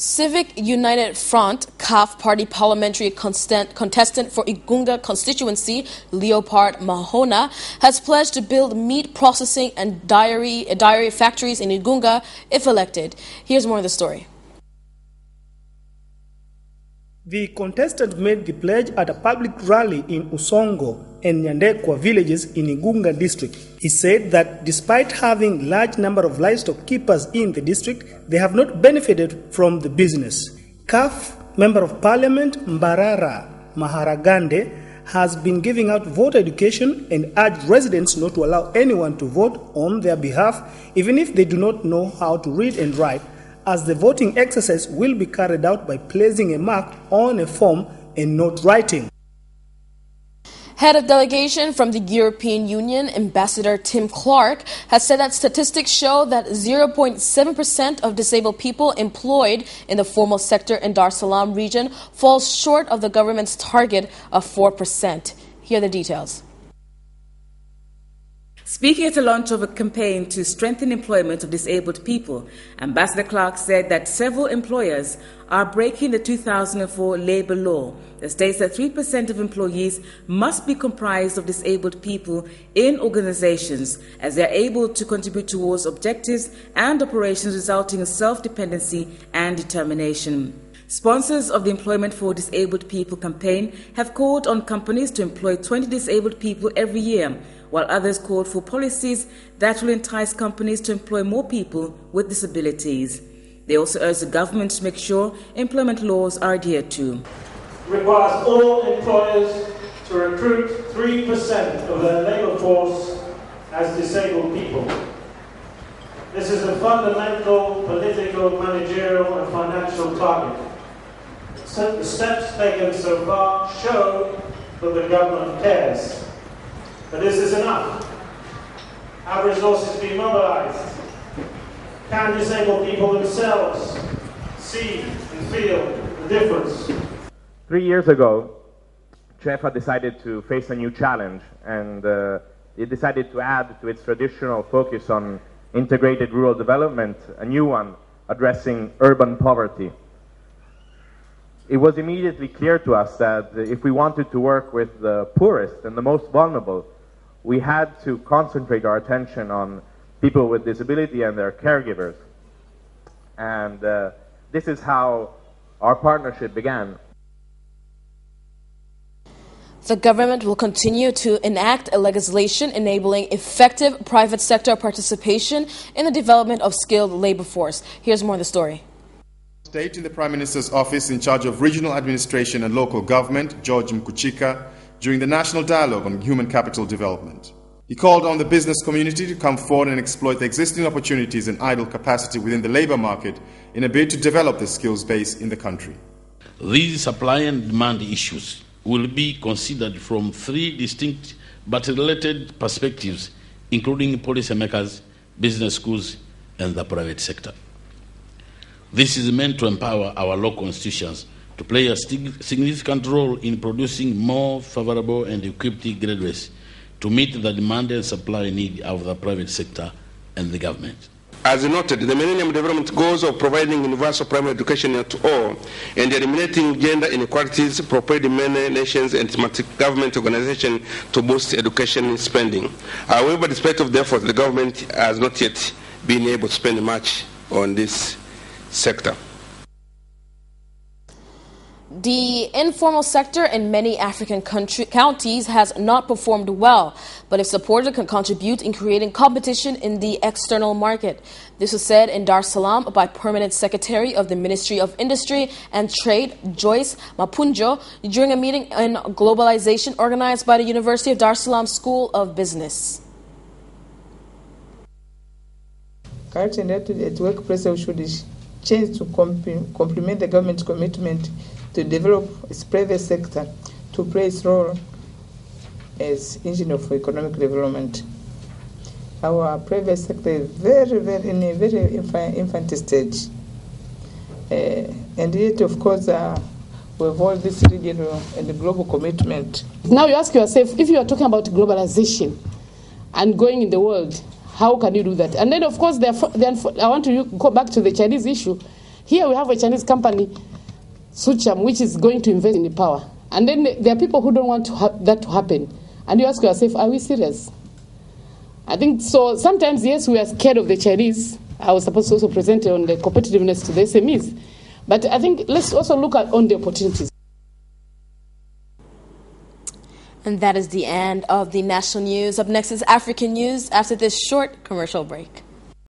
Civic United Front, CAF Party parliamentary contestant for Igunga constituency, Leopard Mahona, has pledged to build meat processing and dairy factories in Igunga if elected. Here's more of the story. The contestant made the pledge at a public rally in Usongo and Nyandekwa villages in Igunga district. He said that despite having large number of livestock keepers in the district, they have not benefited from the business. CAF Member of Parliament Mbarara Maharagande has been giving out voter education and urged residents not to allow anyone to vote on their behalf, even if they do not know how to read and write, as the voting exercise will be carried out by placing a mark on a form and not writing. Head of delegation from the European Union, Ambassador Tim Clark, has said that statistics show that 0.7% of disabled people employed in the formal sector in Dar es Salaam region falls short of the government's target of 4%. Here are the details. Speaking at the launch of a campaign to strengthen employment of disabled people, Ambassador Clark said that several employers are breaking the 2004 labor law that states that 3% of employees must be comprised of disabled people in organizations, as they are able to contribute towards objectives and operations resulting in self-dependency and determination. Sponsors of the Employment for Disabled People campaign have called on companies to employ 20 disabled people every year, while others called for policies that will entice companies to employ more people with disabilities. They also urge the government to make sure employment laws are adhered to. It requires all employers to recruit 3% of their labour force as disabled people. This is a fundamental political, managerial and financial target. The steps taken so far show that the government cares. But is this enough? Have resources been mobilized? Can disabled people themselves see and feel the difference? 3 years ago, CHEFA decided to face a new challenge, and it decided to add to its traditional focus on integrated rural development a new one addressing urban poverty. It was immediately clear to us that if we wanted to work with the poorest and the most vulnerable, we had to concentrate our attention on people with disability and their caregivers. And this is how our partnership began. The government will continue to enact a legislation enabling effective private sector participation in the development of skilled labor force. Here's more of the story. State in the Prime Minister's office in charge of regional administration and local government, George Mkuchika, during the National Dialogue on Human Capital Development. He called on the business community to come forward and exploit the existing opportunities and idle capacity within the labour market in a bid to develop the skills base in the country. These supply and demand issues will be considered from three distinct but related perspectives, including policymakers, business schools, and the private sector. This is meant to empower our local institutions to play a significant role in producing more favorable and equipped graduates to meet the demand and supply need of the private sector and the government. As noted, the Millennium Development Goals of providing universal primary education to all and eliminating gender inequalities propelled many nations and multi-government organizations to boost education spending. However, despite of the effort, the government has not yet been able to spend much on this sector. The informal sector in many African counties has not performed well, but if supported, can contribute in creating competition in the external market. This was said in Dar es Salaam by Permanent Secretary of the Ministry of Industry and Trade, Joyce Mapunjo, during a meeting on globalization organized by the University of Dar es Salaam School of Business. Currently, at workplace should change to complement the government's commitment to develop its private sector to play its role as engine of economic development. Our private sector is in a very infant stage. And yet, of course, we have all this regional and global commitment. Now you ask yourself, if you are talking about globalization and going in the world, how can you do that? And then, of course, I want to go back to the Chinese issue. Here we have a Chinese company, Sucham, which is going to invest in the power. And then there are people who don't want that to happen. And you ask yourself, are we serious? I think so. Sometimes, yes, we are scared of the Chinese. I was supposed to also present on the competitiveness to the SMEs. But I think let's also look at on the opportunities. And that is the end of the national news. Up next is African news after this short commercial break.